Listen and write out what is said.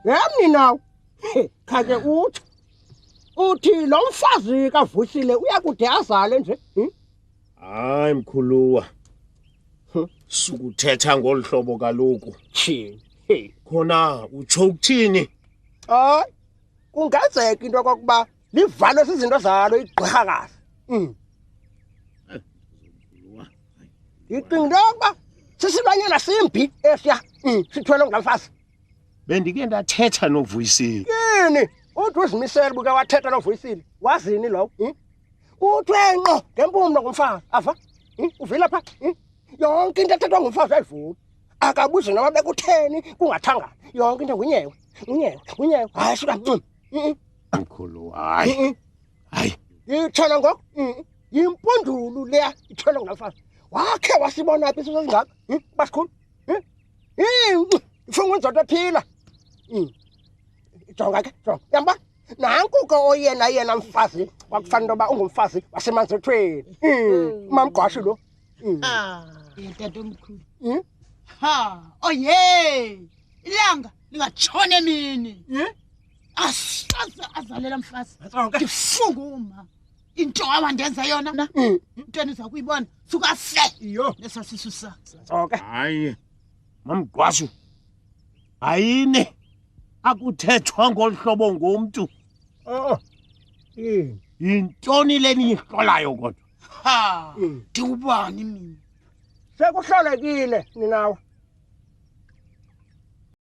Yami nawo. Khake uthi lo mfazi kaVusile uyakude azale nje. Hayi mkhuluwa. Sukuthetha ngolhlobo kaloku. Thini? Khona utsho ukuthini? Hayi. Kungenzeka into kokuba livalo izinto zalo igqirhakazi. Iqinga ukuba sisilwanyana simbi esiya sithwele ngumfazi. Bendike ndathetha noVuyisile. Yini? Uthi uzimisela buke wathetha noVuyisile. Wazini lo? Uthwenqo ngempumlo ngumfazi. Ava? Uvela pha? Yonke into ethethwa ngumfazi ayivula. Akabuzi noma bekutheni kungathangana. Yonke into unyewe. Hayi suka. Mkhulu hayi. Hayi. Ithana ngoko? Impundulu leya ithwele ngumfazi. Wakhe wasibona phi isizo singaka? Basikhulu? Ufuna inzoda ephila. Jonga ke, jonga. Yamba. Nanku ke oyena mfazi wakufanele uba ungumfazi wasemanzethweni. Mamgqwashi lo. Tata omkhulu. Oye! Ilanga lingatshona emini. Asaze azalela mfazi. Ngifunguma. Into awandenza yona. Into eniza kuyibona. Suka se. Iyo. Nesasisu sakhe. Okay. Hayi. Mamgqwashu. Ayine. Akuthethwa ngolhlobo ngomuntu. Yintoni leni ihlolayo kodwa? Ndiwubani mina? Sekuhlolekile ninawa.